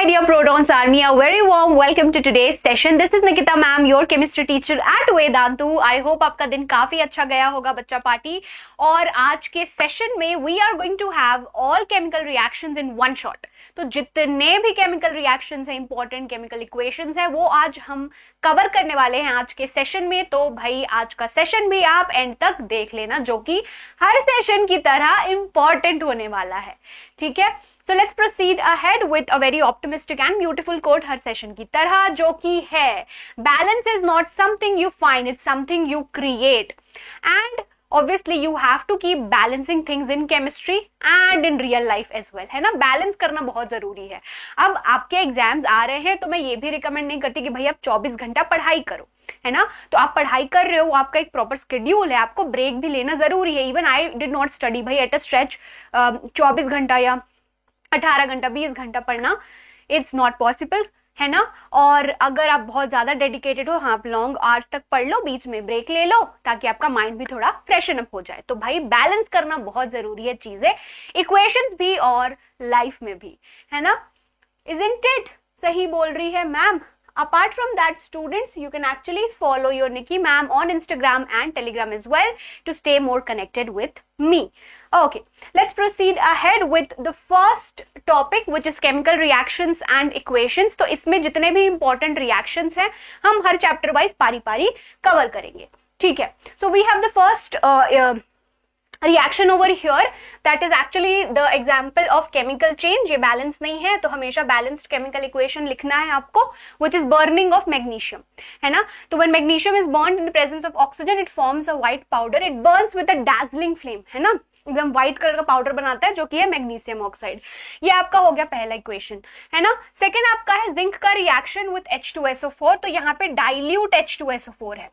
my dear Protons Army, a very warm welcome to today's session. This is Nikita ma'am, your chemistry teacher at Vedantu. I hope आपका दिन काफी अच्छा गया होगा बच्चा party. और आज के सेशन में we are going to have all chemical reactions in one shot. तो जितने भी chemical reactions हैं, important chemical equations हैं, वो आज हम कवर करने वाले हैं आज के सेशन में. तो भाई आज का सेशन भी आप एंड तक देख लेना, जो कि हर सेशन की तरह इंपॉर्टेंट होने वाला है. ठीक है, so let's proceed ahead with a very optimistic and beautiful quote her session की तरह, जो कि है balance is not something you find, it's something you create. And obviously you have to keep balancing things in chemistry and in real life as well, है ना. Balance करना बहुत जरूरी है. अब आपके एग्जाम्स आ रहे हैं तो मैं ये भी रिकमेंड नहीं करती कि भाई आप 24 घंटा पढ़ाई करो, है ना. तो आप पढ़ाई कर रहे हो, आपका एक प्रॉपर शेड्यूल है, आपको ब्रेक भी लेना जरूरी है. Even I did not study भाई एट अ स्ट्रेच 24 घंटा या 18 घंटा 20 घंटा पढ़ना, इट्स नॉट पॉसिबल, है ना. और अगर आप बहुत ज्यादा डेडिकेटेड हो, हाँ आप लॉन्ग आवर्स तक पढ़ लो, बीच में ब्रेक ले लो ताकि आपका माइंड भी थोड़ा फ्रेशन अप हो जाए. तो भाई बैलेंस करना बहुत जरूरी है चीजें, इक्वेशंस भी और लाइफ में भी, है ना. Isn't it? सही बोल रही है ma'am. Apart from that, students, you can actually follow your Nikki ma'am on Instagram and Telegram as well to stay more connected with me. Okay, let's proceed ahead with the first topic, which is chemical reactions and equations. तो इसमें जितने भी important reactions हैं, हम हर chapter wise पारी-पारी cover करेंगे. ठीक है. So we have the first reaction over here, that is actually the example of chemical change. ये balance नहीं है तो हमेशा balanced chemical equation लिखना है आपको, which is burning of magnesium, है ना. तो when magnesium is burned in the presence of oxygen, it forms a white powder. It burns with a dazzling flame, है ना. एकदम व्हाइट कलर का पाउडर बनाता है, जो कि है मैग्नीशियम ऑक्साइड. ये आपका हो गया पहला इक्वेशन, है ना. सेकेंड आपका है जिंक का रिएक्शन विथ H2SO4. तो यहाँ पे डाइल्यूट H2SO4 है,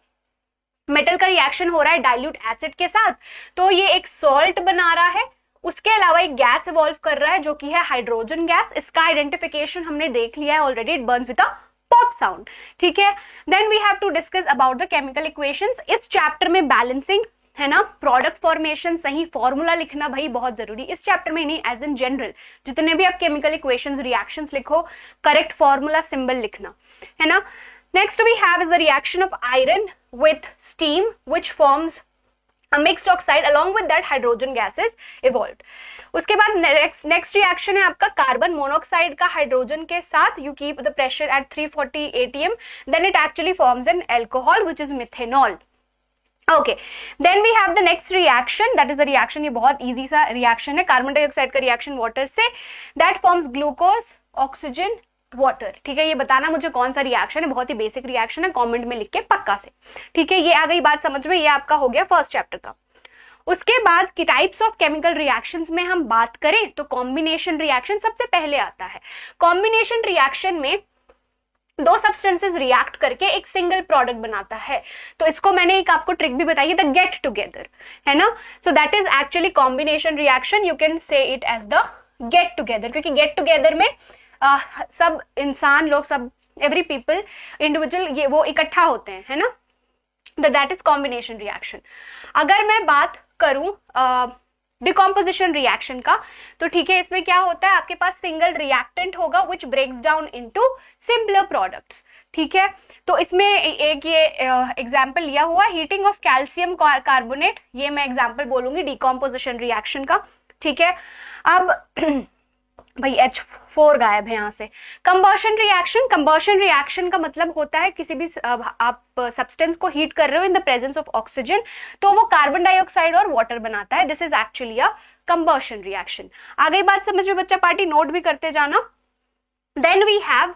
मेटल का रिएक्शन हो रहा है डाइल्यूट एसिड के साथ, तो ये एक सॉल्ट बना रहा है. उसके अलावा एक गैस इवॉल्व कर रहा है जो कि है हाइड्रोजन गैस. इसका आइडेंटिफिकेशन हमने देख लिया है already, it burns with a pop sound. ठीक है. Then we have to discuss about the chemical equations. इस चैप्टर में बैलेंसिंग, है ना, प्रोडक्ट फॉर्मेशन, सही फॉर्मूला लिखना भाई बहुत जरूरी. इस चैप्टर में नहीं, एज इन जनरल जितने भी आप केमिकल इक्वेशंस रिएक्शंस लिखो, करेक्ट फॉर्मूला सिंबल लिखना, है ना. Next we have is the reaction of iron with steam, which forms a mixed oxide. Along with that hydrogen gas is evolved. उसके बाद next reaction है आपका कार्बन मोनोऑक्साइड का hydrogen के साथ. You keep the pressure at 340 atm, then it actually forms an alcohol which is methanol. Okay, then we have the next reaction, that is the reaction, ये बहुत easy सा reaction है, carbon dioxide का reaction water से, that forms glucose, oxygen, water. ठीक है, ये बताना मुझे कौन सा रिएक्शन है, बहुत ही बेसिक रिएक्शन है, कमेंट में लिख के पक्का से. ठीक है, ये आ गई बात समझ में. ये आपका हो गया फर्स्ट चैप्टर का. उसके बाद की टाइप्स ऑफ केमिकल रिएक्शंस में हम बात करें तो कॉम्बिनेशन रिएक्शन सबसे पहले आता है. कॉम्बिनेशन रिएक्शन में दो सब्सटेंसेस रिएक्ट करके एक सिंगल प्रोडक्ट बनाता है. तो इसको मैंने एक आपको ट्रिक भी बताई है, द गेट टुगेदर, है ना. So that is actually combination reaction. You can say it as the get together, क्योंकि गेट टुगेदर में सब इंसान लोग, सब एवरी पीपल, इंडिविजुअल, ये वो इकट्ठा होते हैं, है ना. That is combination reaction. अगर मैं बात करूं डिकॉम्पोजिशन रिएक्शन का, तो ठीक है, इसमें क्या होता है, आपके पास सिंगल रिएक्टेंट होगा which breaks down into simpler products. ठीक है, तो इसमें एक ये एग्जांपल लिया हुआ, हीटिंग ऑफ कैल्शियम कार्बोनेट. ये मैं एग्जांपल बोलूंगी डिकॉम्पोजिशन रिएक्शन का. ठीक है, अब भाई H4 गायब है यहाँ से. Combustion reaction. कंबशन रिएक्शन का मतलब होता है किसी भी आप सब्सटेंस को हीट कर रहे हो in the presence of oxygen, तो वो कार्बन डाइऑक्साइड और वाटर बनाता है. This is actually a combustion reaction. आ गई बात समझ में बच्चा पार्टी, नोट भी करते जाना. Then we have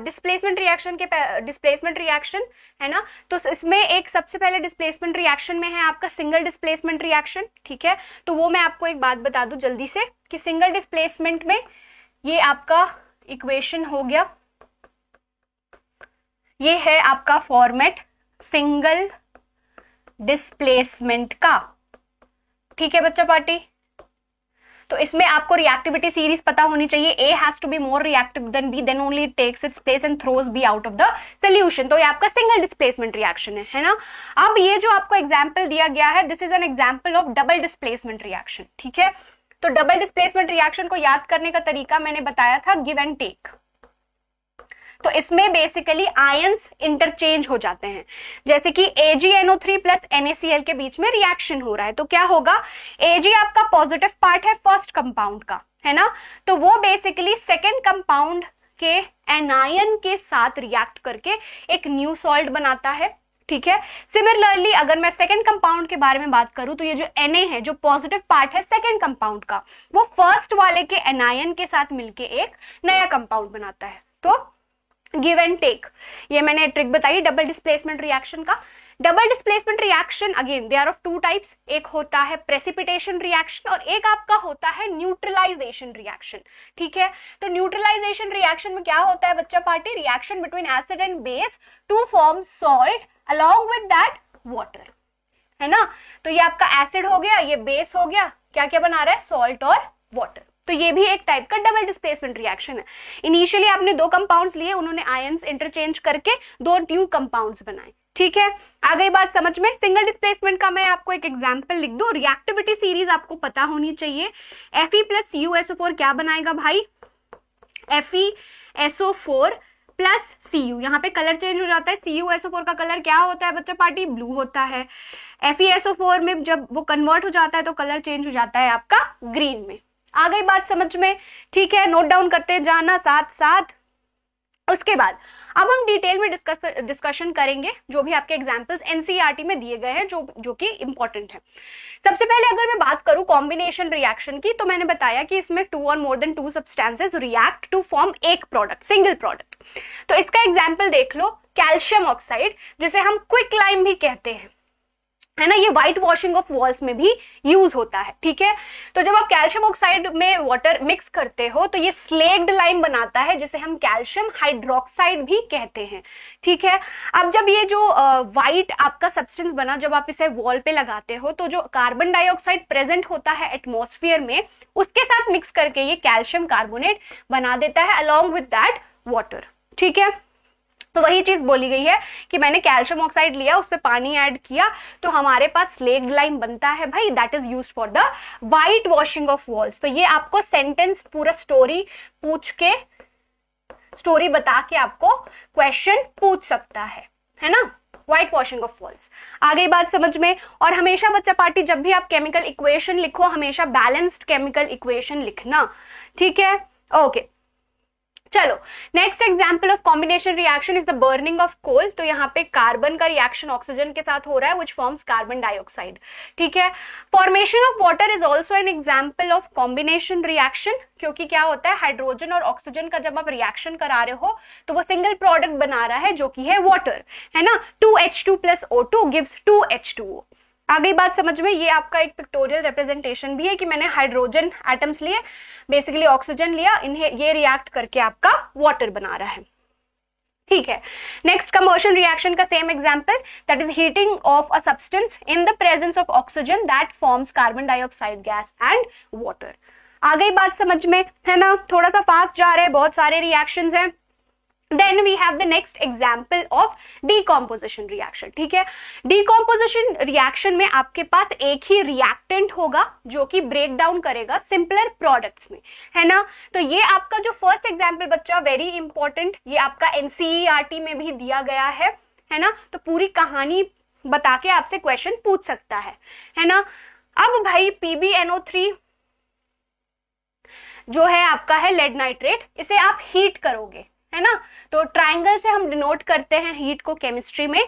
displacement reaction के डिस्प्लेसमेंट रिएक्शन, है ना. तो इसमें एक सबसे पहले डिस्प्लेसमेंट रिएक्शन में है आपका सिंगल डिस्प्लेसमेंट रिएक्शन. ठीक है, तो वो मैं आपको एक बात बता दूं जल्दी से कि सिंगल डिस्प्लेसमेंट में ये आपका इक्वेशन हो गया, ये है आपका फॉर्मेट सिंगल डिस्प्लेसमेंट का. ठीक है बच्चा पार्टी, तो इसमें आपको रिएक्टिविटी सीरीज पता होनी चाहिए. A has to be more reactive than B, then only it takes its place and throws B out of the solution. तो ये आपका सिंगल डिस्प्लेसमेंट रिएक्शन है ना. अब ये जो आपको एग्जांपल दिया गया है, this is an example of double displacement reaction. ठीक है, तो डबल डिस्प्लेसमेंट रिएक्शन को याद करने का तरीका मैंने बताया था, गिव एंड टेक. तो इसमें बेसिकली आयंस इंटरचेंज हो जाते हैं, जैसे कि AgNO3 प्लस NaCl के बीच में रिएक्शन हो रहा है, तो क्या होगा, Ag आपका पॉजिटिव पार्ट है फर्स्ट कंपाउंड का, है ना, तो वो बेसिकली सेकेंड कंपाउंड के एनायन के साथ रिएक्ट करके एक न्यू सॉल्ट बनाता है, ठीक है। सिमिलरली अगर मैं सेकंड कंपाउंड के बारे में बात करूं तो ये जो Na है, जो पॉजिटिव पार्ट है सेकंड कंपाउंड का, वो फर्स्ट वाले के एनायन के साथ मिलके एक नया कंपाउंड बनाता है। तो गिव एंड टेक, ये मैंने ट्रिक बताई डबल डिस्प्लेसमेंट रिएक्शन का। Double displacement reaction again they are of two types, एक होता है प्रेसिपिटेशन रिएक्शन और एक आपका होता है न्यूट्रलाइजेशन रिएक्शन, ठीक है। तो न्यूट्रलाइजेशन रिएक्शन में क्या होता है बच्चा party, reaction between acid and base to form salt along with that water, है ना। तो ये आपका एसिड हो गया, ये बेस हो गया, क्या क्या बना रहा है, सॉल्ट और वाटर। तो ये भी एक टाइप का डबल डिस्प्लेसमेंट रिएक्शन है। इनिशियली आपने दो कंपाउंड्स लिए, उन्होंने आयंस इंटरचेंज करके दो न्यू कंपाउंड्स बनाए, ठीक है। आ गई बात समझ में। सिंगल डिस्प्लेसमेंट का मैं आपको एक एग्जांपल लिख दूं, रिएक्टिविटी सीरीज आपको पता होनी चाहिए। Fe प्लस CuSO4 क्या बनाएगा भाई, FeSO4 प्लस Cu, यहाँ पे कलर चेंज हो जाता है। CuSO4 का कलर क्या होता है बच्चा पार्टी, ब्लू होता है। FeSO4 में जब वो कन्वर्ट हो जाता है तो कलर चेंज हो जाता है आपका ग्रीन में। आ गई बात समझ में, ठीक है, नोट डाउन करते जाना साथ साथ। उसके बाद अब हम डिटेल में डिस्कशन करेंगे जो भी आपके एग्जांपल्स एनसीईआरटी में दिए गए हैं, जो कि इंपॉर्टेंट है। सबसे पहले अगर मैं बात करूं कॉम्बिनेशन रिएक्शन की, तो मैंने बताया कि इसमें टू और more than two substances react to form एक प्रोडक्ट, सिंगल प्रोडक्ट। तो इसका एग्जांपल देख लो, कैल्शियम ऑक्साइड, जिसे हम क्विक लाइम भी कहते हैं, है ना, ये व्हाइट वॉशिंग ऑफ वॉल्स में भी यूज होता है, ठीक है। तो जब आप कैल्शियम ऑक्साइड में वाटर मिक्स करते हो तो ये स्लेग्ड लाइम बनाता है, जिसे हम कैल्शियम हाइड्रोक्साइड भी कहते हैं, ठीक है। अब जब ये जो व्हाइट आपका सब्सटेंस बना, जब आप इसे वॉल पे लगाते हो तो जो कार्बन डाइऑक्साइड प्रेजेंट होता है एटमॉस्फेयर में, उसके साथ मिक्स करके ये कैल्शियम कार्बोनेट बना देता है अलॉन्ग विद दैट वाटर, ठीक है। तो वही चीज बोली गई है कि मैंने कैल्शियम ऑक्साइड लिया, उस पे पानी ऐड किया, तो हमारे पास स्लेग्ड लाइम बनता है भाई, that is used for the white washing of walls. तो ये आपको सेंटेंस पूरा स्टोरी पूछ के, स्टोरी बता के आपको क्वेश्चन पूछ सकता है ना, व्हाइट वॉशिंग ऑफ वॉल्स। आ गई बात समझ में। और हमेशा बच्चा पार्टी जब भी आप केमिकल इक्वेशन लिखो, हमेशा बैलेंस्ड केमिकल इक्वेशन लिखना, ठीक है, ओके। चलो, next example of combination reaction is the burning of coal. तो यहाँ पे कार्बन का रिएक्शन ऑक्सीजन के साथ हो रहा है, व्हिच फॉर्म्स कार्बन डाइऑक्साइड, ठीक है। Formation of water is also an example of combination reaction, क्योंकि क्या होता है, हाइड्रोजन और ऑक्सीजन का जब आप रिएक्शन करा रहे हो तो वो सिंगल प्रोडक्ट बना रहा है जो कि है वाटर, है ना। 2H2 plus O2 gives 2H2O। आ गई बात समझ में। ये आपका एक पिक्टोरियल रिप्रेजेंटेशन भी है कि मैंने हाइड्रोजन एटम्स लिए, बेसिकली ऑक्सीजन लिया, इन्हें ये रिएक्ट करके आपका वाटर बना रहा है, ठीक है। नेक्स्ट कंबशन रिएक्शन का same example, that is heating of a substance in the presence of oxygen that forms carbon dioxide gas and water. आ गई बात समझ में, है ना। थोड़ा सा फास्ट जा रहे हैं, बहुत सारे रिएक्शंस हैं। Then we have the next example of decomposition reaction, ठीक है। Decomposition reaction में आपके पास एक ही reactant होगा जो कि ब्रेक डाउन करेगा सिंपलर प्रोडक्ट्स में, है ना। तो ये आपका जो फर्स्ट एग्जाम्पल बच्चा, वेरी इंपॉर्टेंट, ये आपका एनसीईआरटी में भी दिया गया है ना। तो पूरी कहानी बता के आपसे क्वेश्चन पूछ सकता है ना। अब भाई PbNO3 जो है आपका है लेड नाइट्रेट, इसे आप हीट करोगे, है ना। तो ट्राइंगल से हम डिनोट करते हैं हीट को केमिस्ट्री में।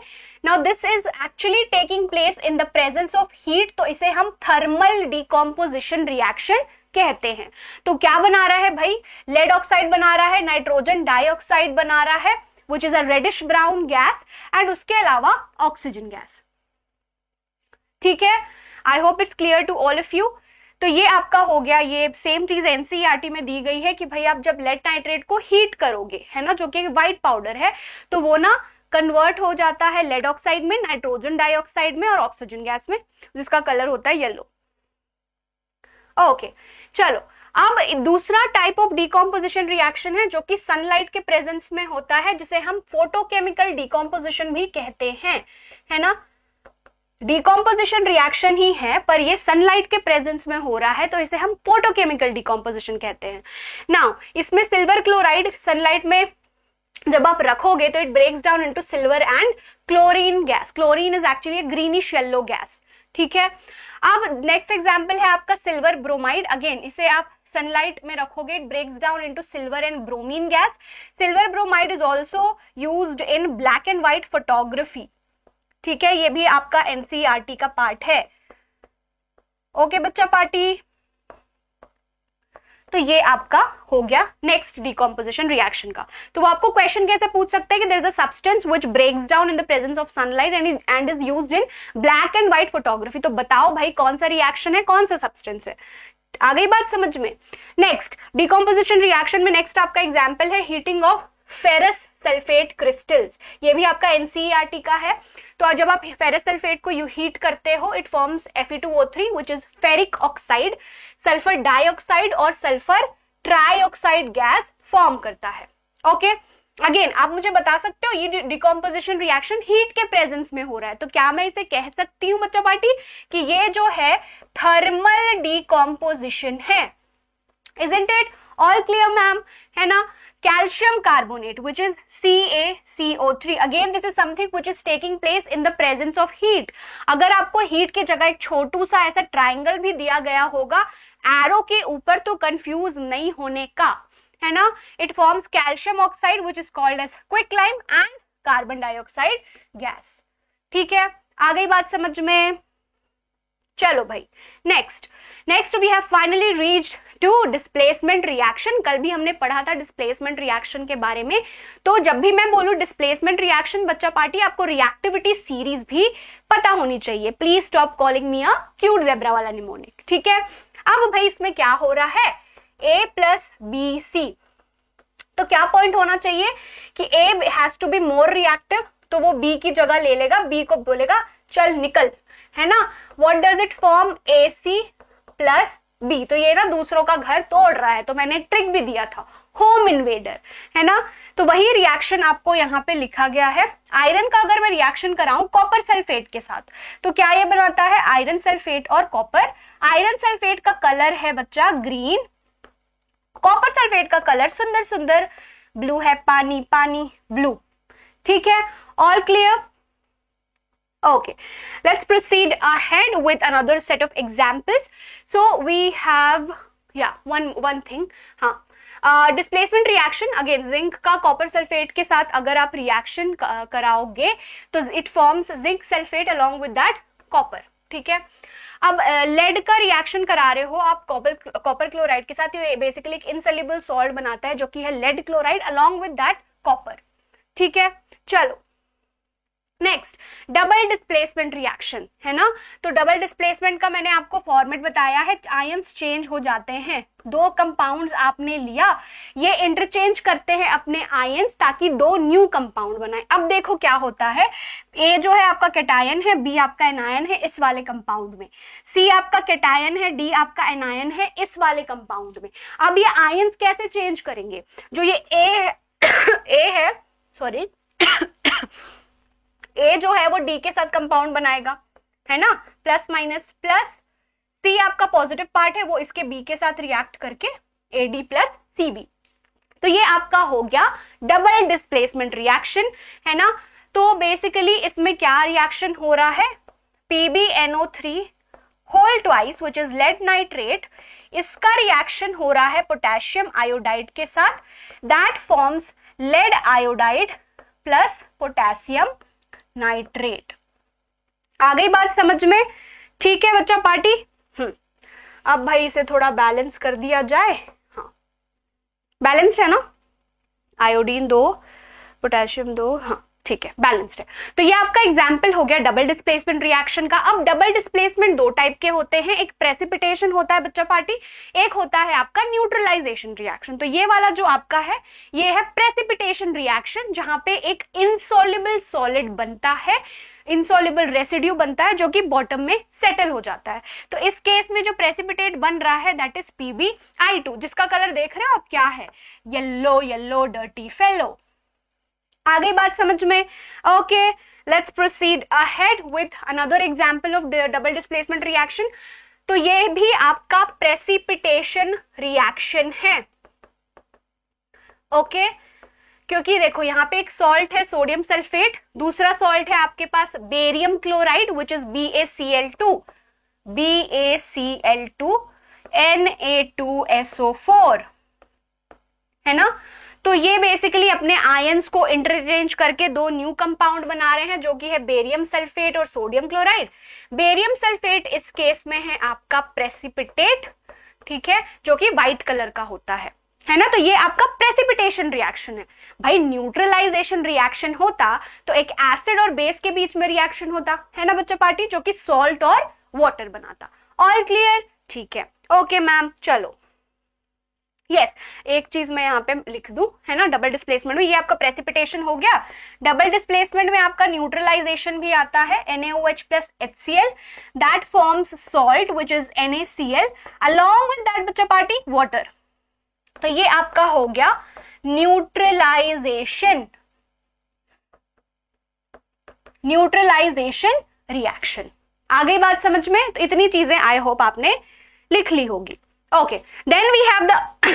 Now this is actually taking place in the presence of heat, तो इसे हम थर्मल डिकम्पोजिशन रिएक्शन कहते हैं। तो क्या बना रहा है भाई, लेड ऑक्साइड बना रहा है, नाइट्रोजन डाइऑक्साइड बना रहा है, which is a reddish brown gas, and उसके अलावा ऑक्सीजन गैस, ठीक है। I hope it's clear to all of you. तो ये आपका हो गया, ये सेम चीज एनसीईआरटी में दी गई है कि भाई आप जब लेड नाइट्रेट को हीट करोगे, है ना, जो कि व्हाइट पाउडर है, तो वो ना कन्वर्ट हो जाता है लेड ऑक्साइड में, नाइट्रोजन डाइऑक्साइड में और ऑक्सीजन गैस में, जिसका कलर होता है येलो, ओके। चलो, अब दूसरा टाइप ऑफ डिकम्पोजिशन रिएक्शन है जो कि सनलाइट के प्रेजेंस में होता है, जिसे हम फोटोकेमिकल डिकम्पोजिशन भी कहते हैं, है ना। डिकम्पोजिशन रिएक्शन ही है, पर ये सनलाइट के प्रेजेंस में हो रहा है, तो इसे हम फोटोकेमिकल डिकम्पोजिशन कहते हैं। नाउ इसमें सिल्वर क्लोराइड सनलाइट में जब आप रखोगे तो it breaks down into silver and chlorine gas. Chlorine is actually greenish yellow gas. ठीक है. अब नेक्स्ट एग्जांपल है आपका सिल्वर ब्रोमाइड. अगेन इसे आप सनलाइट में रखोगे, it breaks down into silver and bromine gas. Silver bromide is also used in black and white photography. ठीक है, ये भी आपका एनसीईआरटी का पार्ट है. ओके बच्चा पार्टी, तो ये आपका हो गया नेक्स्ट डिकम्पोजिशन रिएक्शन का. तो वो आपको क्वेश्चन कैसे पूछ सकते हैं कि there is a substance which breaks down in the presence of sunlight and is used in black and white photography. तो बताओ भाई कौन सा रिएक्शन है, कौन सा सब्सटेंस है. आ गई बात समझ में. नेक्स्ट डिकम्पोजिशन रिएक्शन में नेक्स्ट आपका एग्जाम्पल है heating of ferrous sulphate crystals. ये भी आपका एनसीईआरटी का है. तो जब आप फेरस सल्फेट को हीट करते हो it forms Fe2O3 which is ferric oxide, sulphur dioxide और सल्फर ट्राइऑक्साइड गैस फॉर्म करता है. ओके, अगेन आप मुझे बता सकते हो ये डिकम्पोजिशन रिएक्शन हीट के प्रेजेंस में हो रहा है, तो क्या मैं इसे कह सकती हूँ बच्चा पार्टी कि ये जो है थर्मल डिकम्पोजिशन है. Isn't it? All clear ma'am, है ना. Calcium carbonate which is CaCO3. Again this is something which is taking place in the presence of heat. अगर आपको हीट की जगह एक छोटू सा ऐसा ट्राइंगल भी दिया गया होगा एरो के ऊपर तो कंफ्यूज नहीं होने का, है ना. It forms calcium oxide which is called as quicklime and carbon dioxide gas. ठीक है, आ गई बात समझ में. चलो भाई next we have finally reached to displacement reaction. कल भी हमने पढ़ा था डिस्प्लेसमेंट रिएक्शन के बारे में. तो जब भी मैं बोलूं डिस्प्लेसमेंट रिएक्शन बच्चा पार्टी आपको रिएक्टिविटी सीरीज भी पता होनी चाहिए. Please stop calling me a cute zebra वाला निमोनिक. ठीक है, अब भाई इसमें क्या हो रहा है A प्लस बी सी. तो क्या पॉइंट होना चाहिए कि A has to be more reactive, तो वो B की जगह ले लेगा, B को बोलेगा चल निकल, है ना. What does it form AC plus B. तो ये ना दूसरों का घर तोड़ रहा है, तो मैंने ट्रिक भी दिया था होम इन्वेडर, है ना. तो वही रिएक्शन आपको यहाँ पे लिखा गया है. आयरन का अगर मैं रिएक्शन कराऊं कॉपर सल्फेट के साथ तो क्या ये बनाता है आयरन सल्फेट और कॉपर. आयरन सल्फेट का कलर है बच्चा ग्रीन, कॉपर सल्फेट का कलर सुंदर सुंदर ब्लू है, पानी पानी ब्लू. ठीक है, all clear. Okay, let's proceed ahead with another set of examples. So we have one thing. हाँ, डिस्प्लेसमेंट रिएक्शन. अगेन जिंक का कॉपर सल्फेट के साथ अगर आप रिएक्शन कराओगे तो it forms zinc sulphate along with that copper. ठीक है, अब लेड का रिएक्शन करा रहे हो आप कॉपर क्लोराइड के साथ, ये बेसिकली एक इनसॉल्युबल सॉल्ट बनाता है जो कि है lead chloride along with that copper. ठीक है, चलो नेक्स्ट डबल डिस्प्लेसमेंट रिएक्शन, है ना. तो डबल डिस्प्लेसमेंट का मैंने आपको फॉर्मेट बताया है. आयंस चेंज हो जाते हैं, दो कंपाउंड्स आपने लिया, ये इंटरचेंज करते हैं अपने आयंस ताकि दो न्यू कंपाउंड बनाए. अब देखो क्या होता है, ए जो है आपका कैटायन है, बी आपका एनायन है इस वाले कंपाउंड में, सी आपका कैटायन है, डी आपका एनायन है इस वाले कंपाउंड में. अब ये आयंस कैसे चेंज करेंगे, जो ये ए है सॉरी ए जो है वो डी के साथ कंपाउंड बनाएगा, है ना, प्लस माइनस प्लस. सी आपका पॉजिटिव पार्ट है, वो इसके बी के साथ रिएक्ट करके एडी प्लस सीबी. तो ये आपका हो गया डबल डिस्प्लेसमेंट रिएक्शन, है ना. तो बेसिकली इसमें क्या रिएक्शन हो रहा है, PbNO3 whole twice which is lead nitrate, इसका रिएक्शन हो रहा है पोटेशियम आयोडाइड के साथ, that forms lead iodide plus potassium nitrate. आ गई बात समझ में. ठीक है बच्चा पार्टी. अब भाई इसे थोड़ा बैलेंस कर दिया जाए. हाँ, बैलेंस्ड है ना, आयोडीन 2 पोटेशियम 2, हाँ ठीक है बैलेंस्ड है. तो ये आपका एग्जाम्पल हो गया डबल डिस्प्लेसमेंट रिएक्शन का. अब डबल डिस्प्लेसमेंट दो टाइप के होते हैं, एक प्रेसिपिटेशन होता है बच्चा पार्टी, एक होता है आपका न्यूट्रलाइजेशन रिएक्शन. तो ये वाला जो आपका है ये है प्रेसिपिटेशन रिएक्शन, जहां पे एक इनसॉल्युबल सॉलिड बनता है, इनसॉल्युबल रेसिड्यू बनता है जो कि बॉटम में सेटल हो जाता है. तो इस केस में जो प्रेसिपिटेट बन रहा है दैट इज PbI2, जिसका कलर देख रहे हो आप क्या है, येलो येलो डर्टी फेलो. आ गई बात समझ में. Okay, let's proceed ahead with another example of double displacement reaction. तो ये भी आपका प्रेसिपिटेशन रिएक्शन है. ओके, क्योंकि देखो यहाँ पे एक सॉल्ट है सोडियम सल्फेट, दूसरा सॉल्ट है आपके पास barium chloride which is BaCl2 Na2SO4, है ना। तो ये बेसिकली अपने आयंस को इंटरचेंज करके दो न्यू कंपाउंड बना रहे हैं जो कि है बेरियम सल्फेट और सोडियम क्लोराइड। बेरियम सल्फेट इस केस में है आपका प्रेसिपिटेट, ठीक है, जो कि व्हाइट कलर का होता है ना। तो ये आपका प्रेसिपिटेशन रिएक्शन है। भाई न्यूट्रलाइजेशन रिएक्शन होता तो एक एसिड और बेस के बीच में रिएक्शन होता, है ना बच्चा पार्टी, जो कि सॉल्ट और वाटर बनाता। All clear? ठीक है, ओके मैम। चलो यस, एक चीज मैं यहाँ पे लिख दूं, है ना, डबल डिस्प्लेसमेंट में ये आपका प्रेसिपिटेशन हो गया। डबल डिस्प्लेसमेंट में आपका न्यूट्रलाइजेशन भी आता है, NaOH plus HCl that forms salt which is NaCl along with that बच्चा पार्टी वाटर। तो ये आपका हो गया न्यूट्रलाइजेशन रिएक्शन। आ गई बात समझ में? तो इतनी चीजें आई होप आपने लिख ली होगी। Okay, then we have the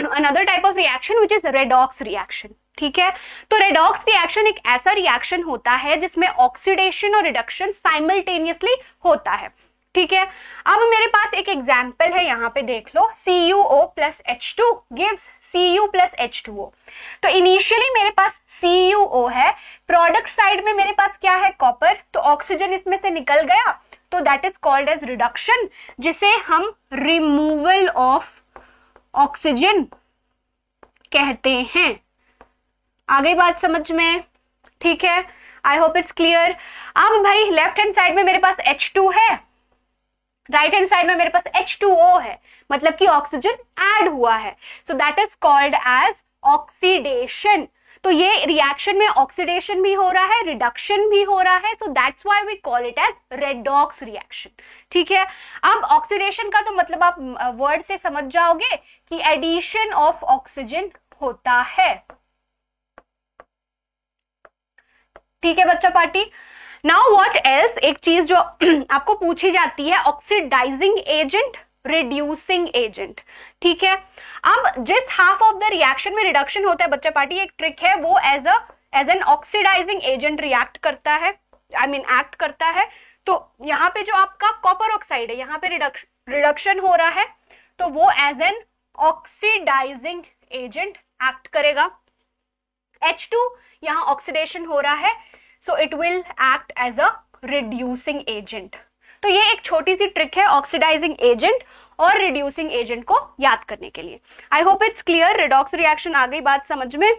another type of reaction which is redox reaction, ठीक है। तो रेडॉक्स रिएक्शन एक ऐसा रिएक्शन होता है जिसमें ऑक्सीडेशन और रिडक्शन साइमल्टेनियसली होता है, ठीक है। अब मेरे पास एक एग्जाम्पल है, यहाँ पे देख लो, CuO plus H2 gives Cu plus H2O। तो इनिशियली मेरे पास CuO है, प्रोडक्ट साइड में मेरे पास क्या है, कॉपर, तो ऑक्सीजन इसमें से निकल गया, तो that is called as reduction, जिसे हम रिमूवल ऑफ ऑक्सीजन कहते हैं। आ गई बात समझ में? ठीक है, आई होप इट्स क्लियर। अब भाई लेफ्ट हैंड साइड में मेरे पास H2 है, राइट हैंड साइड में मेरे पास H2O है, मतलब कि ऑक्सीजन ऐड हुआ है, so that is called as oxidation. तो ये रिएक्शन में ऑक्सीडेशन भी हो रहा है, रिडक्शन भी हो रहा है, so that's why we call it as redox reaction, ठीक है। अब ऑक्सीडेशन का तो मतलब आप वर्ड से समझ जाओगे कि एडिशन ऑफ ऑक्सीजन होता है, ठीक है बच्चा पार्टी। नाउ व्हाट एल्स, एक चीज जो आपको पूछी जाती है, ऑक्सीडाइजिंग एजेंट, रिड्यूसिंग एजेंट, ठीक है। अब जिस हाफ ऑफ द रिएक्शन में रिडक्शन होता है बच्चा पार्टी, एक ट्रिक है, वो as an oxidising agent react करता है, एक्ट करता है। तो यहाँ पे जो आपका कॉपर ऑक्साइड है, यहाँ पे रिडक्शन हो रहा है, तो वो as an oxidising agent act करेगा। H2 यहाँ ऑक्सीडेशन हो रहा है, so it will act as a reducing agent. तो ये एक छोटी सी ट्रिक है ऑक्सीडाइजिंग एजेंट और रिड्यूसिंग एजेंट को याद करने के लिए। I hope it's clear. Redox reaction आ गई बात समझ में।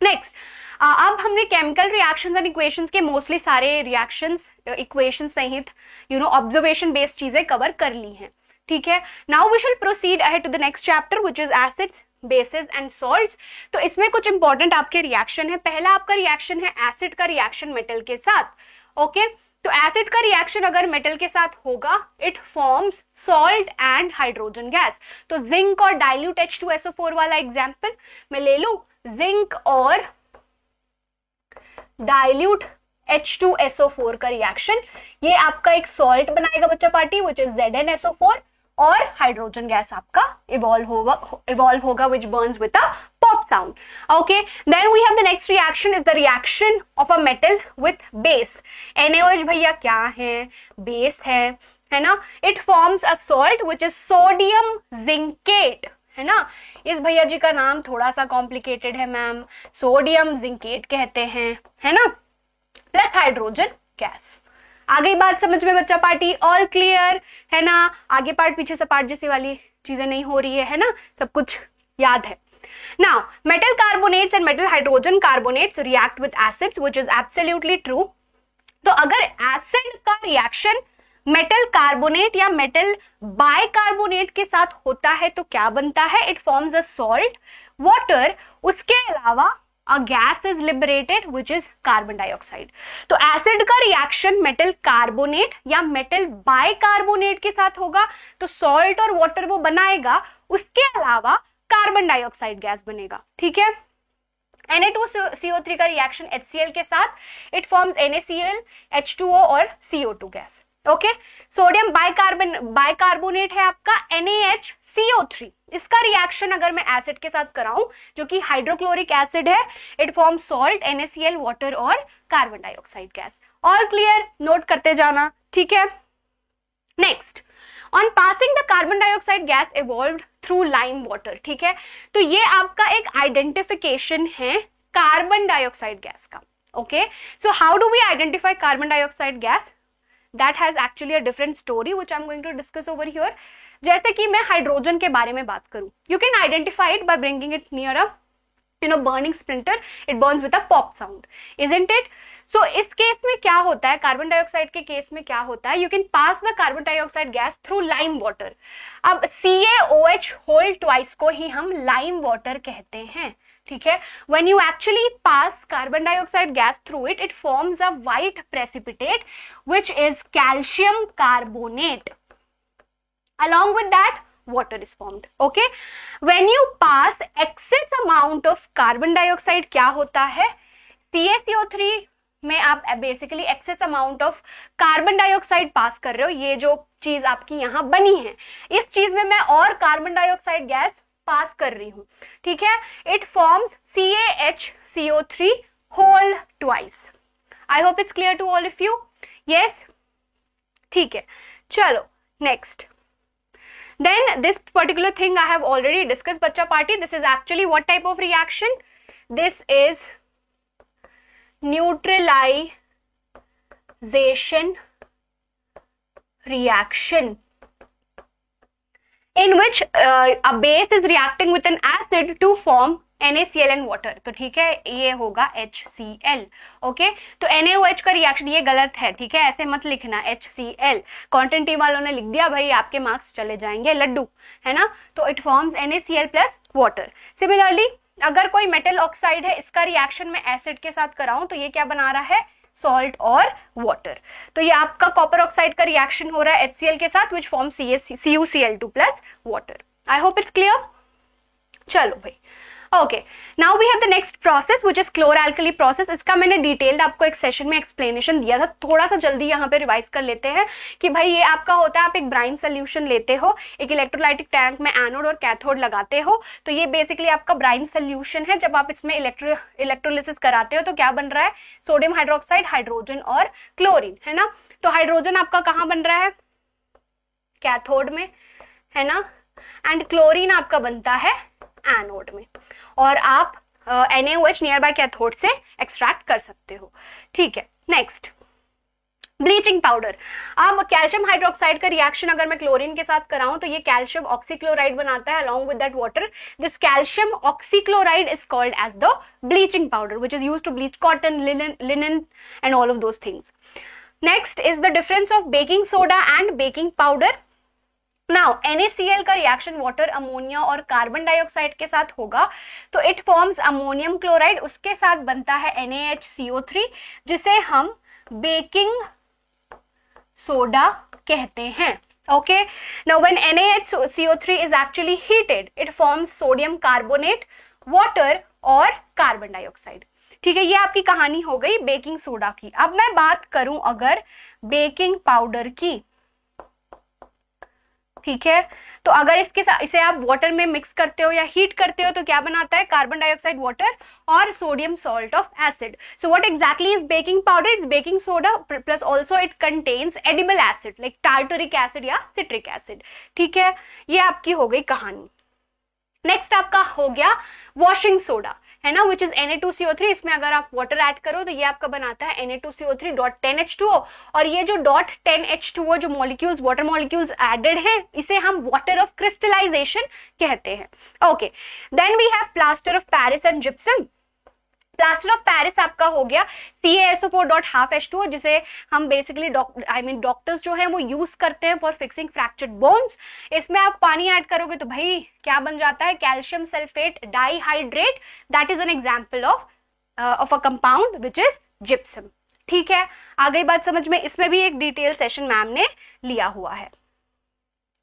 नेक्स्ट, अब हमने केमिकल रिएक्शंस एंड इक्वेशंस के मोस्टली सारे रिएक्शंस इक्वेशन सहित ऑब्जर्वेशन बेस्ड चीजें कवर कर ली हैं, ठीक है। Now we shall proceed ahead to the next chapter which is acids, bases and salts. तो इसमें कुछ इंपॉर्टेंट आपके रिएक्शन है। पहला आपका रिएक्शन है एसिड का रिएक्शन मेटल के साथ, ओके। तो एसिड का रिएक्शन अगर मेटल के साथ होगा, it forms salt and hydrogen gas. तो जिंक और डाइल्यूट H2SO4 वाला एग्जांपल मैं ले लूं, जिंक और डाइल्यूट H2SO4 का रिएक्शन, ये आपका एक सॉल्ट बनाएगा बच्चा पार्टी विच इज ZnSO4, और हाइड्रोजन गैस आपका इवॉल्व होगा which burns with a pop sound. Okay, then we have the next reaction is the reaction of a metal with base. NaOH भैया क्या है, बेस है ना। It forms a salt which is sodium zincate, है ना। इस भैया जी का नाम थोड़ा सा कॉम्प्लिकेटेड है मैम, सोडियम जिंकेट कहते हैं, है ना, प्लस हाइड्रोजन गैस। आ गई बात समझ में बच्चा पार्टी? ऑल क्लियर है ना। आगे पार्ट पीछे से पार्ट जैसी वाली चीजें नहीं हो रही है ना, सब कुछ याद है। Now metal carbonates and metal hydrogen carbonates react with acids which is absolutely true. तो अगर एसिड का रिएक्शन मेटल कार्बोनेट या मेटल बाइकार्बोनेट के साथ होता है तो क्या बनता है, it forms a salt, water. उसके अलावा a gas is liberated which is carbon dioxide. तो एसिड का रिएक्शन मेटल कार्बोनेट या मेटल बाइकार्बोनेट के साथ होगा तो सॉल्ट और वाटर वो बनाएगा, उसके अलावा कार्बन डाइऑक्साइड गैस बनेगा, ठीक है। Na2CO3 का रिएक्शन HCl के साथ, इट फॉर्म्स NaCl, H2O और CO2 gas, okay. Sodium bicarbonate है आपका NaH CO3, इसका रिएक्शन अगर मैं एसिड के साथ कराऊं जो कि हाइड्रोक्लोरिक एसिड है, it form salt, NaCl, water और carbon dioxide gas. All clear? Note करते जाना, ठीक है। Next, on passing the carbon dioxide gas evolved through lime water, ठीक है। तो ये आपका एक आइडेंटिफिकेशन है कार्बन डाइऑक्साइड गैस का। Okay, so how do we identify carbon dioxide gas? That has actually a different story which I am going to discuss over here. जैसे कि मैं हाइड्रोजन के बारे में बात करूं, you can identify it by bringing it near a burning splinter, it burns with a pop sound, isn't it? So इस case में क्या होता है, कार्बन डाइऑक्साइड के केस में क्या होता है, you can pass the carbon dioxide gas through lime water. अब CaOH होल ट्वाइस को ही हम लाइम वाटर कहते हैं, ठीक है। when you actually pass carbon dioxide gas through it, it forms a white precipitate which is calcium carbonate. Along with that, water is formed. Okay, when you pass excess amount of carbon dioxide, क्या होता है, CaCO3 में आप basically excess amount of carbon dioxide pass कर रहे हो, ये जो चीज आपकी यहाँ बनी है, इस चीज में मैं और कार्बन डाइऑक्साइड गैस पास कर रही हूं, ठीक है। It forms CaHCO3 whole twice. I hope it's clear to all of you. Yes, ठीक है, चलो next. Then this particular thing I have already discussed, बच्चा party. This is actually what type of reaction? This is neutralization reaction in which a base is reacting with an acid to form NaCl and water। तो ठीक है, ये होगा HCl। Okay, तो NaOH का reaction ये गलत है, ठीक है, ऐसे मत लिखना HCl। कंटेंट टीम वालों ने लिख दिया भाई, आपके मार्क्स चले जाएंगे लड्डू, है ना। तो it forms NaCl plus water. Similarly अगर कोई मेटल ऑक्साइड है, इसका रिएक्शन मैं एसिड के साथ कराऊं तो ये क्या बना रहा है, सॉल्ट और वाटर। तो ये आपका कॉपर ऑक्साइड का रिएक्शन हो रहा है HCl के साथ, which form CuCl2 plus water. I hope it's clear. चलो भाई, okay, now we have the next process which is chloralkali process. इसका मैंने डिटेल्ड आपको एक सेशन में एक्सप्लेनेशन दिया था, थोड़ा सा जल्दी यहाँ पे रिवाइज कर लेते हैं कि भाई ये आपका होता है, आप एक ब्राइन सोल्यूशन लेते हो, एक इलेक्ट्रोलाइटिक टैंक में एनोड और कैथोड लगाते हो, तो ये बेसिकली आपका ब्राइन सोल्यूशन है। जब आप इसमें इलेक्ट्रोलिसिस कराते हो तो क्या बन रहा है, सोडियम हाइड्रोक्साइड, हाइड्रोजन और क्लोरीन, है ना। तो हाइड्रोजन आपका कहाँ बन रहा है, कैथोड में, है ना, एंड क्लोरीन आपका बनता है एनोड में, और आप NaOH नियर बाय कैथोड से एक्सट्रैक्ट कर सकते हो, ठीक है। Next, bleaching powder. अब कैल्शियम हाइड्रोक्साइड का रिएक्शन अगर मैं क्लोरीन के साथ कराऊं तो ये कैल्शियम ऑक्सीक्लोराइड बनाता है along with that water. This calcium oxychloride is called as the bleaching powder, which is used to bleach cotton, linen and all of those things. Next is the difference of baking soda and baking powder. Now NaCl का reaction water, ammonia और carbon dioxide के साथ होगा तो it forms ammonium chloride, उसके साथ बनता है NaHCO3 जिसे हम बेकिंग सोडा कहते हैं। Okay, now when NaHCO3 is actually heated, it forms sodium carbonate, water और कार्बन डाइऑक्साइड। ठीक है, ये आपकी कहानी हो गई बेकिंग सोडा की। अब मैं बात करूं अगर बेकिंग पाउडर की, ठीक है, तो अगर इसके साथ इसे आप वाटर में मिक्स करते हो या हीट करते हो तो क्या बनाता है, कार्बन डाइऑक्साइड, वाटर और sodium salt of acid. So what exactly is baking powder? It's baking soda plus also it contains edible acid like tartaric acid या सिट्रिक एसिड। ठीक है, ये आपकी हो गई कहानी। नेक्स्ट आपका हो गया वॉशिंग सोडा, है ना, विच इज Na2CO3। इसमें अगर आप वाटर ऐड करो तो ये आपका बनाता है Na2CO3.10H2O, और ये जो .10H2O जो मॉलिक्यूल्स, वाटर मॉलिक्यूल्स एडेड हैं, इसे हम वाटर ऑफ क्रिस्टलाइजेशन कहते हैं। Okay, then we have plaster of Paris and gypsum. Plaster of Paris आपका हो गया CaSO4.12H2O, जिसे हम बेसिकली डॉक्टर्स जो है वो यूज करते हैं फॉर फिक्सिंग फ्रैक्चर्ड बोन्स। इसमें आप पानी ऐड करोगे तो भाई क्या बन जाता है, calcium sulphate dihydrate. That is an example of a compound which is gypsum. ठीक है, आ गई बात समझ में। इसमें भी एक डिटेल सेशन मैम ने लिया हुआ है।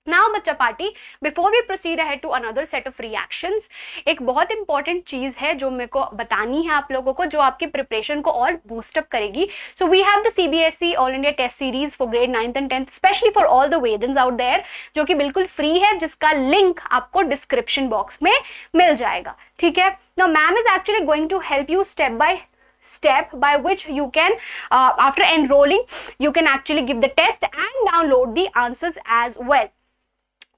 नाउ बच्चा party, before we proceed ahead to another set of reactions, एक बहुत इंपॉर्टेंट चीज है जो मेरे को बतानी है आप लोगों को, जो आपकी प्रिपरेशन को और बूस्ट अप करेगी. So we have the CBSE all India test series for grade 9th and 10th, especially for all the वेदन्स आउट देयर, जो कि बिल्कुल फ्री है, जिसका लिंक आपको डिस्क्रिप्शन बॉक्स में मिल जाएगा. ठीक है. Now ma'am is actually going to help you step by step by which you can after enrolling you can actually give the test and download the answers as well.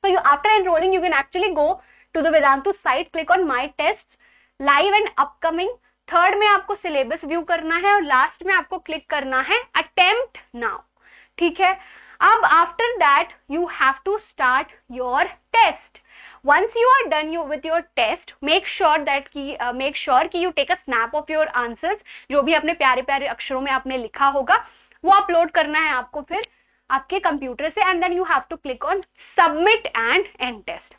So you after enrolling you can actually go to the Vedantu site, click on my tests live and upcoming. Third में आपको syllabus view करना है और last में आपको click करना है attempt now. ठीक है. अब after that you have to start your test. Once you are done with your test, make sure कि you take a snap of your answers. जो भी अपने प्यारे प्यारे अक्षरों में आपने लिखा होगा वो अपलोड करना है आपको फिर आपके कंप्यूटर से, and then you have to click on submit and end test.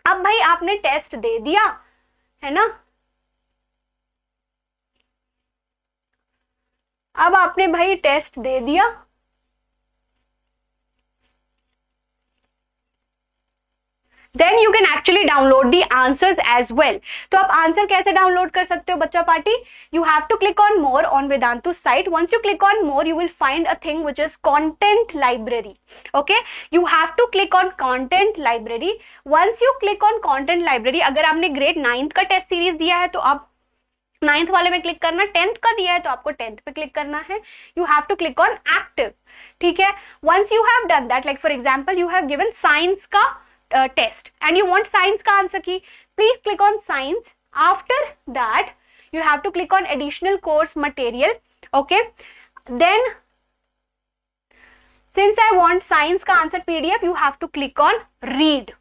अब भाई आपने टेस्ट दे दिया है ना, अब आपने भाई टेस्ट दे दिया, then you can actually download the answers as well. तो आप आंसर कैसे डाउनलोड कर सकते हो बच्चा party? You have to click on more on Vedantu site. Once you click on more, you will find a thing which is content library. Okay, you have to click on content library. Once you click on content library, अगर आपने grade 9th का test series दिया है तो आप 9th वाले में click करना, 10th का दिया है तो आपको 10th पे क्लिक करना है. You have to click on active. ठीक है. Once you have done that, like for example you have given science का test and you want science का आंसर की, please click on science. After that you have to click on additional course material. Okay, then since I want science का answer PDF, you have to click on read.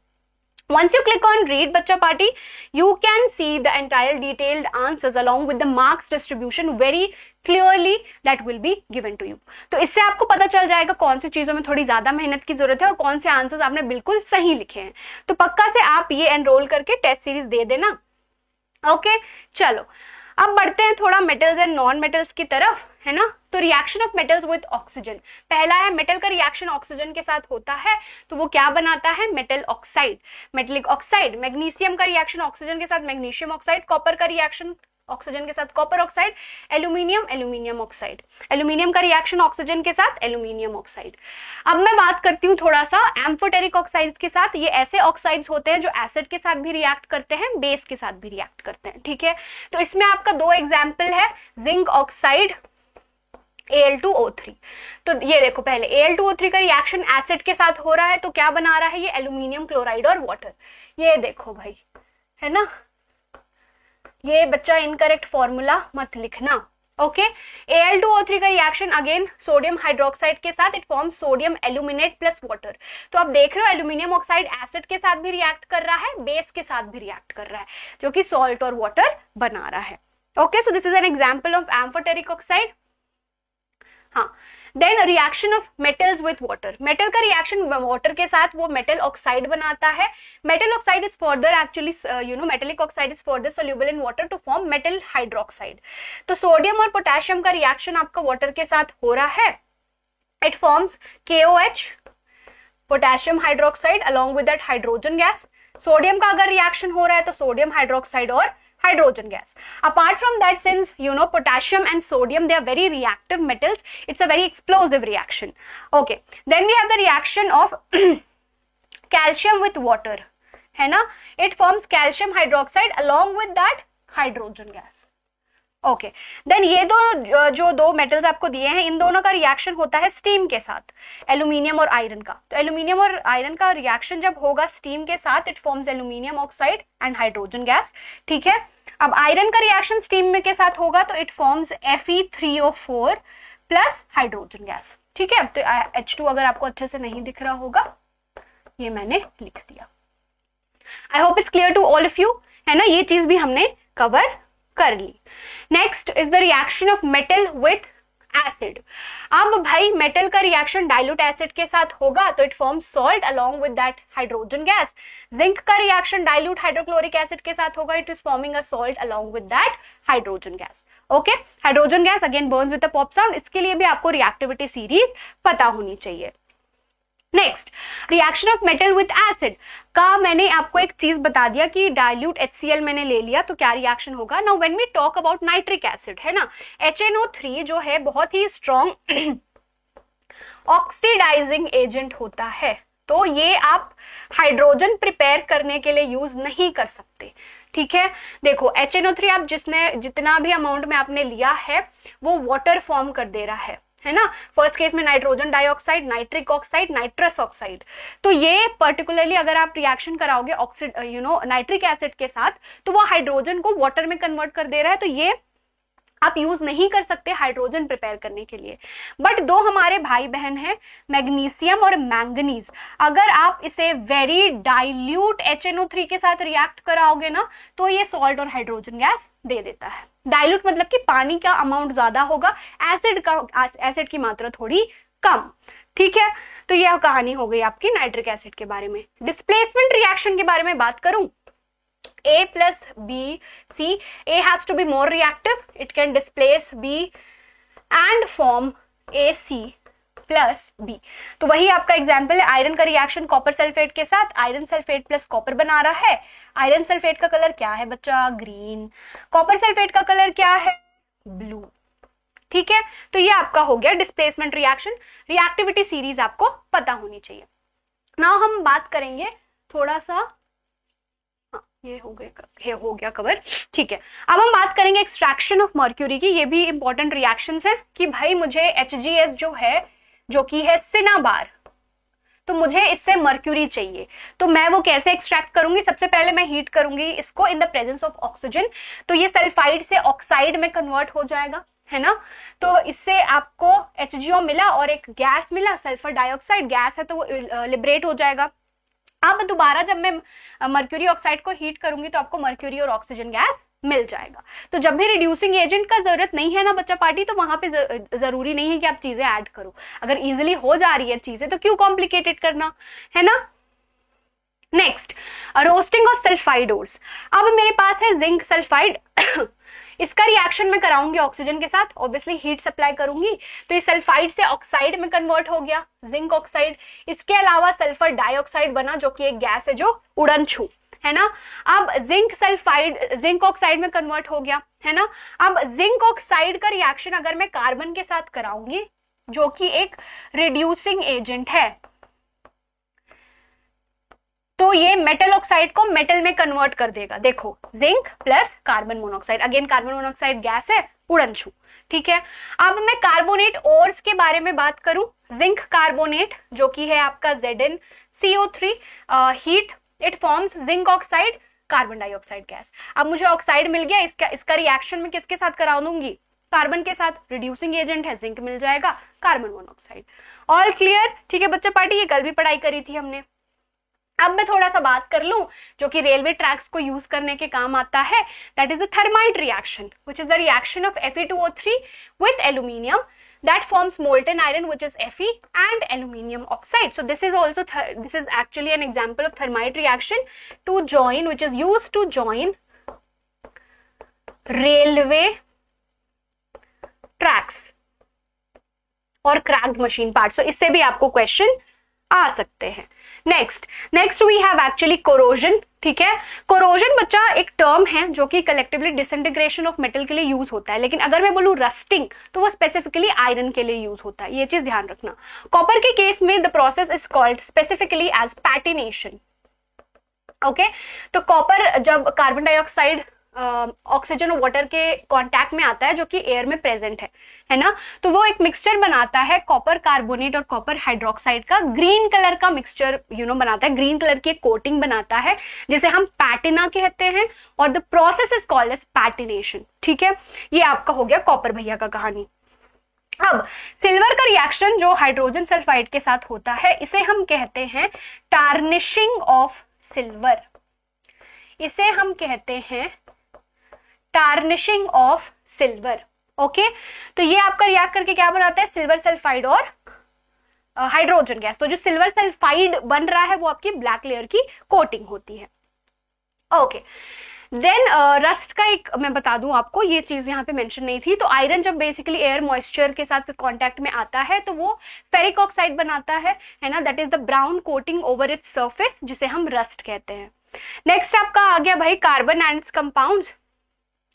Once you click on read बच्चा party, you can see the entire detailed answers along with the marks distribution very clearly that will be given to you. तो इससे आपको पता चल जाएगा कौन सी चीजों में थोड़ी ज्यादा मेहनत की जरूरत है और कौन से आंसर्स आपने बिल्कुल सही लिखे हैं. तो पक्का से आप ये एनरोल करके टेस्ट सीरीज दे देना. ओके, चलो अब बढ़ते हैं थोड़ा मेटल्स एंड नॉन मेटल्स की तरफ, है ना. तो reaction of metals with oxygen, पहला है मेटल का रिएक्शन ऑक्सीजन के साथ होता है तो वो क्या बनाता है? Metal oxide, metallic oxide. Magnesium का रिएक्शन ऑक्सीजन के साथ मैग्नीशियम ऑक्साइड, कॉपर का रिएक्शन ऑक्सीजन के साथ copper oxide, aluminium oxide, aluminium का रिएक्शन ऑक्सीजन के साथ एल्यूमिनियम ऑक्साइड. अब मैं बात करती हूँ थोड़ा सा एम्फोटेरिक ऑक्साइड्स के साथ. ये ऐसे ऑक्साइड्स होते हैं जो एसिड के साथ भी रिएक्ट करते हैं, बेस के साथ भी रिएक्ट करते हैं. ठीक है. तो इसमें आपका दो एग्जाम्पल है, जिंक ऑक्साइड Al2O3. तो ये देखो, पहले Al2O3 का रिएक्शन एसिड के साथ हो रहा है तो क्या बना रहा है? ये एल्यूमिनियम क्लोराइड और वाटर. ये देखो भाई, है ना. ये बच्चा इनकरेक्ट फॉर्मूला मत लिखना. ओके. Al2O3 का रिएक्शन अगेन सोडियम हाइड्रोक्साइड के साथ, it forms sodium aluminate plus water. तो आप देख रहे हो एल्यूमिनियम ऑक्साइड एसिड के साथ भी रिएक्ट कर रहा है, बेस के साथ भी रिएक्ट कर रहा है, जो कि सॉल्ट और वाटर बना रहा है. Okay, so this is an example of amphoteric oxide. हाँ, then reaction of metals with water. Metal का रिएक्शन वाटर के साथ वो मेटल ऑक्साइड बनाता है. Metal oxide is further actually metallic oxide is further soluble in water to form metal hydroxide. तो sodium और potassium का रिएक्शन आपका वाटर के साथ हो रहा है, it forms KOH, potassium hydroxide along with that hydrogen gas. Sodium का अगर रिएक्शन हो रहा है तो सोडियम हाइड्रोक्साइड और hydrogen gas. Apart from that, since potassium and sodium, they are very reactive metals, it's a very explosive reaction. Okay, then we have the reaction of calcium with water, है ना. It forms calcium hydroxide along with that hydrogen gas. Okay, देन ये जो दो metals आपको दिए हैं, इन दोनों का रिएक्शन होता है स्टीम के साथ, एल्यूमिनियम और आयरन का. तो एल्यूमिनियम और आयरन का रिएक्शन जब होगा स्टीम के साथ, it forms aluminium oxide and hydrogen gas. ठीक है. अब आयरन का रिएक्शन स्टीम में के साथ होगा तो it forms Fe3O4 plus hydrogen gas. ठीक है. तो H2 अगर आपको अच्छे से नहीं दिख रहा होगा, ये मैंने लिख दिया. I hope it's clear to all of you, है ना. ये चीज भी हमने कवर कर ली. Next is the reaction of metal with acid. अब भाई मेटल का रिएक्शन डाइल्यूट एसिड के साथ होगा तो it forms salt along with that hydrogen gas. Zinc का रिएक्शन डाइल्यूट हाइड्रोक्लोरिक एसिड के साथ होगा, it is forming a salt along with that hydrogen gas. Okay, hydrogen gas again Burns with a pop sound. इसके लिए भी आपको reactivity series पता होनी चाहिए. Next, reaction of metal with acid का मैंने आपको एक चीज बता दिया कि डाइल्यूट HCl मैंने ले लिया तो क्या रिएक्शन होगा। Now when we talk about nitric acid, है ना, HNO3 जो है बहुत ही स्ट्रॉन्ग ऑक्सीडाइजिंग एजेंट होता है, तो ये आप हाइड्रोजन प्रिपेयर करने के लिए यूज नहीं कर सकते, ठीक है। देखो HNO3 आप जितना भी अमाउंट में आपने लिया है वो वाटर फॉर्म कर दे रहा है ना। फर्स्ट केस में nitrogen dioxide, nitric oxide, nitrous oxide, तो ये पर्टिकुलरली अगर आप रिएक्शन कराओगे नाइट्रिक एसिड के साथ तो वो हाइड्रोजन को वाटर में कन्वर्ट कर दे रहा है, तो ये आप यूज नहीं कर सकते हाइड्रोजन प्रिपेयर करने के लिए। बट दो हमारे भाई बहन हैं, मैग्नीशियम और मैंगनीज, अगर आप इसे वेरी डाइल्यूट HNO3 के साथ रिएक्ट कराओगे ना तो ये सॉल्ट और हाइड्रोजन गैस दे देता है। डाइल्यूट मतलब कि पानी का अमाउंट ज्यादा होगा, एसिड की मात्रा थोड़ी कम, ठीक है। तो यह कहानी हो गई आपकी नाइट्रिक एसिड के बारे में। डिस्प्लेसमेंट रिएक्शन के बारे में बात करूं, A plus B, C, A has to be more reactive, it can displace B and form AC plus B। तो वही आपका एग्जाम्पल है, आयरन का रिएक्शन कॉपर सल्फेट के साथ, आयरन सल्फेट प्लस कॉपर बना रहा है। आयरन सल्फेट का कलर क्या है बच्चा, ग्रीन, कॉपर सल्फेट का कलर क्या है, ब्लू, ठीक है। तो ये आपका हो गया डिस्प्लेसमेंट रिएक्शन। रिएक्टिविटी सीरीज आपको पता होनी चाहिए। नाउ हम बात करेंगे थोड़ा सा, ये हो गया कवर, ठीक है। अब हम बात करेंगे एक्सट्रैक्शन ऑफ मर्क्यूरी की। ये भी इंपॉर्टेंट रिएक्शंस हैं कि भाई मुझे HGS जो है, जो कि है सिनाबार, तो मुझे इससे मर्क्यूरी चाहिए, तो मैं वो कैसे एक्सट्रैक्ट करूंगी। सबसे पहले मैं हीट करूंगी इसको इन द प्रेजेंस ऑफ ऑक्सीजन, तो ये सल्फाइड से ऑक्साइड में कन्वर्ट हो जाएगा, है ना। तो इससे आपको HGO मिला और एक गैस मिला, सल्फर डाइऑक्साइड गैस है, तो वो लिबरेट हो जाएगा। अब दोबारा जब मैं मर्क्यूरी ऑक्साइड को हीट करूंगी तो आपको मर्क्यूरी और ऑक्सीजन गैस मिल जाएगा। तो जब भी रिड्यूसिंग एजेंट का जरूरत नहीं है ना बच्चा पार्टी, तो वहां पे जरूरी नहीं है कि आप चीजें ऐड करो। अगर इजीली हो जा रही है चीजें तो क्यों कॉम्प्लिकेटेड करना, है ना। Next, roasting of sulphide ores. अब मेरे पास है जिंक सल्फाइड इसका रिएक्शन मैं कराऊंगी ऑक्सीजन के साथ, ऑब्वियसली हीट सप्लाई करूंगी, तो ये सल्फाइड से ऑक्साइड में कन्वर्ट हो गया, जिंक ऑक्साइड। इसके अलावा सल्फर डाइऑक्साइड बना जो कि एक गैस है जो उड़नछू, है ना। अब जिंक ऑक्साइड में कन्वर्ट हो गया, है ना। अब जिंक ऑक्साइड का रिएक्शन अगर मैं कार्बन के साथ कराऊंगी जो कि एक रिड्यूसिंग एजेंट है, तो ये मेटल ऑक्साइड को मेटल में कन्वर्ट कर देगा। देखो zinc plus carbon monoxide, again carbon monoxide gas है, उड़नछू, ठीक है। अब मैं कार्बोनेट ओर्स के बारे में बात करूं, जिंक कार्बोनेट जो कि है आपका ZnCO3, heat it forms zinc oxide, carbon dioxide gas. अब मुझे ऑक्साइड मिल गया, इसका रिएक्शन में किसके साथ करा दूंगी, कार्बन के साथ, रिड्यूसिंग एजेंट है, जिंक मिल जाएगा, कार्बन मोनोऑक्साइड। ऑल क्लियर, ठीक है बच्चा पार्टी, ये कल भी पढ़ाई करी थी हमने। अब मैं थोड़ा सा बात कर लूं जो कि रेलवे ट्रैक्स को यूज करने के काम आता है, that is the thermite reaction, which is the reaction of Fe2O3 with aluminium that forms molten iron, which is Fe, and aluminium oxide. So this is actually an example of thermite reaction to join, which is used to join railway tracks और cracked machine parts. So इससे भी आपको question आ सकते हैं। Next we have actually corrosion, ठीक है। Corrosion बच्चा एक टर्म है जो कि कलेक्टिवली डिसइंटीग्रेशन ऑफ मेटल के लिए यूज होता है, लेकिन अगर मैं बोलूं रस्टिंग तो वो स्पेसिफिकली आयरन के लिए यूज होता है, ये चीज ध्यान रखना। कॉपर के केस में the process is called specifically as patination, okay. तो कॉपर जब कार्बन डाइऑक्साइड ऑक्सीजन और वाटर के कांटेक्ट में आता है जो कि एयर में प्रेजेंट है ना, तो वो एक मिक्सचर बनाता है कॉपर कार्बोनेट और कॉपर हाइड्रोक्साइड का, ग्रीन कलर का मिक्सचर बनाता है, ग्रीन कलर की कोटिंग बनाता है जिसे हम पैटिना कहते हैं, और the process is called as patination, ठीक है। ये आपका हो गया कॉपर भैया का कहानी। अब सिल्वर का रिएक्शन जो हाइड्रोजन सल्फाइड के साथ होता है इसे हम कहते हैं टार्निशिंग ऑफ सिल्वर, इसे हम कहते हैं टार्निशिंग ऑफ सिल्वर, ओके। तो ये आपका रिएक्ट करके क्या बनाता है, सिल्वर सल्फाइड और हाइड्रोजन गैस। तो जो सिल्वर सल्फाइड बन रहा है वो आपकी ब्लैक लेयर की कोटिंग होती है, ओके। देन रस्ट का एक मैं बता दूं आपको, ये चीज यहाँ पे मेंशन नहीं थी, तो आयरन जब बेसिकली एयर मॉइस्चर के साथ कांटेक्ट में आता है तो वो फेरिक ऑक्साइड बनाता है ना, that is the brown coating over its surface, जिसे हम रस्ट कहते हैं। नेक्स्ट आपका आ गया भाई कार्बन एंड कंपाउंड्स।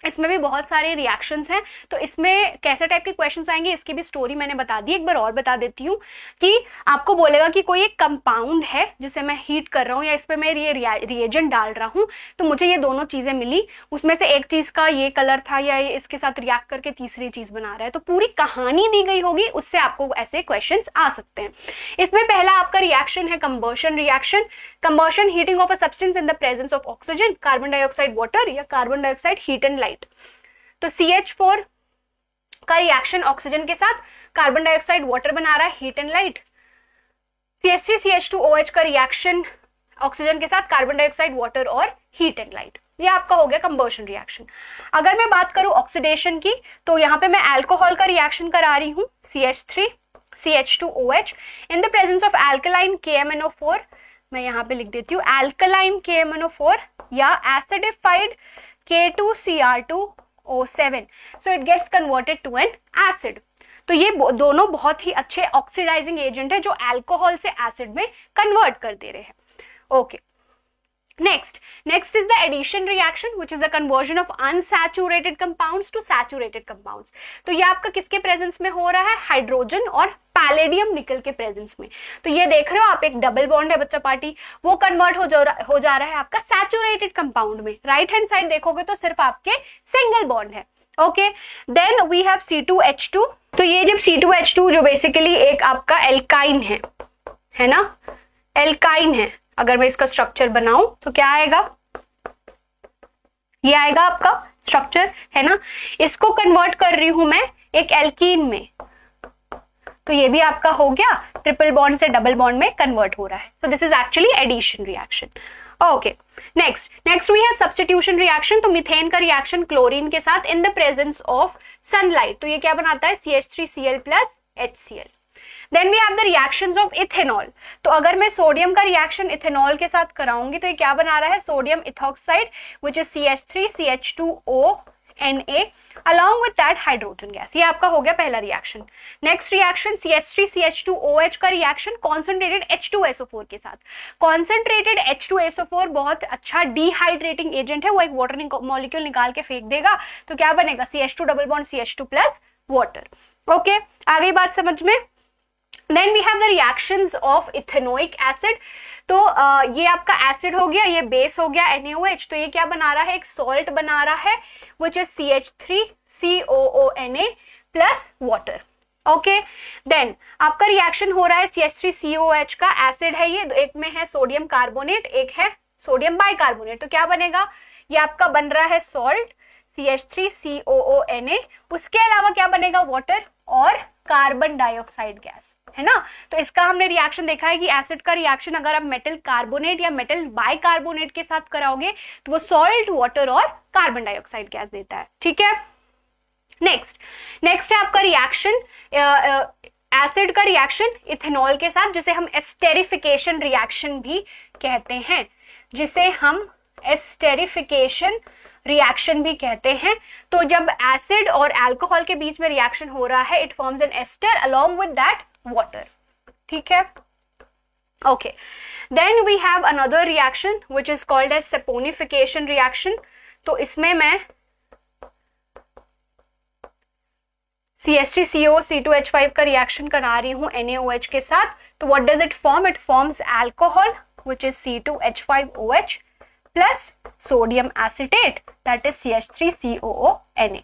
इसमें भी बहुत सारे रिएक्शंस हैं, तो इसमें कैसे टाइप के क्वेश्चंस आएंगे इसकी भी स्टोरी मैंने बता दी, एक बार और बता देती हूँ कि आपको बोलेगा कि कोई एक कंपाउंड है जिसे मैं हीट कर रहा हूँ या इस पे मैं ये रिएजेंट डाल रहा हूँ, तो मुझे ये दोनों चीजें मिली, उसमें से एक चीज का ये कलर था या ये इसके साथ रिएक्ट करके तीसरी चीज बना रहा है, तो पूरी कहानी दी गई होगी, उससे आपको ऐसे क्वेश्चन आ सकते हैं। इसमें पहला आपका रिएक्शन है combustion reaction. Combustion, heating of a substance in the presence of oxygen, carbon dioxide water या carbon dioxide heat and light. तो CH4 का रिएक्शन ऑक्सीजन के साथ, कार्बन डाइऑक्साइड वाटर बना रहा है, heat and light. CH3 CH2OH का reaction oxygen के साथ, कार्बन डाइऑक्साइड वाटर और हीट एंड लाइट। ये आपका हो गया कंबर्शन रिएक्शन। अगर मैं बात करूं ऑक्सीडेशन की, तो यहाँ पे मैं अल्कोहल का रिएक्शन करा रही हूं, CH3 CH2OH in the presence of alkaline KMnO4, मैं यहाँ पे लिख देती हूँ अल्कलाइन KMnO4 या acidified K2Cr2O7, so it gets converted to an acid। तो ये दोनों बहुत ही अच्छे ऑक्सीडाइजिंग एजेंट है जो अल्कोहल से एसिड में कन्वर्ट कर दे रहे हैं। Okay, next is the addition reaction, which is the conversion of unsaturated compounds to saturated compounds। तो ये आपका किसके प्रेजेंस में हो रहा है, हाइड्रोजन और पैलेडियम निकल के प्रेजेंस में। तो ये देख रहे हो आप, एक डबल बॉन्ड है बच्चा पार्टी, वो कन्वर्ट हो जा रहा है आपका सैचुरेटेड कंपाउंड में। राइट हैंड साइड देखोगे तो सिर्फ आपके सिंगल बॉन्ड है। Okay, then we have C2H2। तो ये जब C2H2 जो बेसिकली एक आपका एल्काइन है ना, एल्काइन है, अगर मैं इसका स्ट्रक्चर बनाऊं तो क्या आएगा, ये आएगा आपका स्ट्रक्चर, है ना। इसको कन्वर्ट कर रही हूं मैं एक एल्कीन में, तो ये भी आपका हो गया ट्रिपल बॉन्ड से डबल बॉन्ड में कन्वर्ट हो रहा है। So this is actually addition reaction. Okay, next we have substitution reaction. तो मीथेन का रिएक्शन क्लोरीन के साथ in the presence of sunlight, तो ये क्या बनाता है, CH3Cl plus HCl। Then we have the reactions of ethanol. तो अगर मैं सोडियम का रिएक्शन इथेनॉल के साथ कराऊंगी तो ये क्या बना रहा है, sodium ethoxide which is CH3 CH2O Na along with that hydrogen gas. ये आपका हो गया पहला reaction. Next reaction CH3 CH2OH का रिएक्शन कॉन्सेंट्रेटेड H2SO4 के साथ। कॉन्सेंट्रेटेड H2SO4 बहुत अच्छा डिहाइड्रेटिंग एजेंट है, वो एक वाटर मॉलिक्यूल निकाल के फेंक देगा, तो क्या बनेगा, CH2 double bond CH2 plus water. Okay, आ गई बात समझ में। Then we have the reactions of ethanoic acid। तो ये आपका एसिड हो गया, ये बेस हो गया NaOH, तो ये क्या बना रहा है, एक सॉल्ट बना रहा है which is CH3COONA plus water। Okay, देन आपका रिएक्शन हो रहा है CH3COH का, एसिड है ये, एक में है सोडियम कार्बोनेट, एक है सोडियम बाइकार्बोनेट, तो क्या बनेगा, ये आपका बन रहा है सॉल्ट CH3COONA, उसके अलावा क्या बनेगा, वाटर और कार्बन डाइऑक्साइड गैस, है ना। तो इसका हमने रिएक्शन देखा है कि एसिड का रिएक्शन अगर आप मेटल कार्बोनेट या मेटल बाइकार्बोनेट के साथ कराओगे तो वो सॉल्ट, वाटर और कार्बन डाइऑक्साइड गैस देता है। ठीक है, नेक्स्ट है आपका रिएक्शन एसिड का रिएक्शन इथेनॉल के साथ, जिसे हम एस्टेरिफिकेशन रिएक्शन भी कहते हैं, जिसे हम एस्टेरिफिकेशन रिएक्शन भी कहते हैं। तो जब एसिड और अल्कोहल के बीच में रिएक्शन हो रहा है, it forms an ester along with that water. ठीक है, okay, then we have another reaction which is called as saponification reaction. तो इसमें मैं CH3CO C2H5 का रिएक्शन करा रही हूं NaOH के साथ, तो what does it form, it forms alcohol which is C2H5OH plus sodium acetate, that is CH3COONA।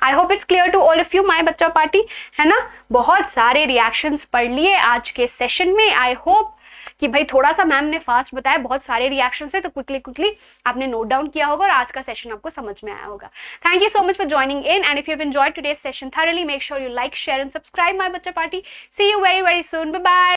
I hope it's clear to all of you, my बच्चा पार्टी, है ना। बहुत सारे रिएक्शंस पढ़ लिए आज के सेशन में। आई होप कि भाई थोड़ा सा मैम ने फास्ट बताया, बहुत सारे रिएक्शंस है, तो क्विकली आपने नोट डाउन किया होगा और आज का सेशन आपको समझ में आया होगा। Thank you so much for joining in, and if you have enjoyed today's session thoroughly, make sure you like, share and subscribe, my बच्चा party. See you very soon, bye bye।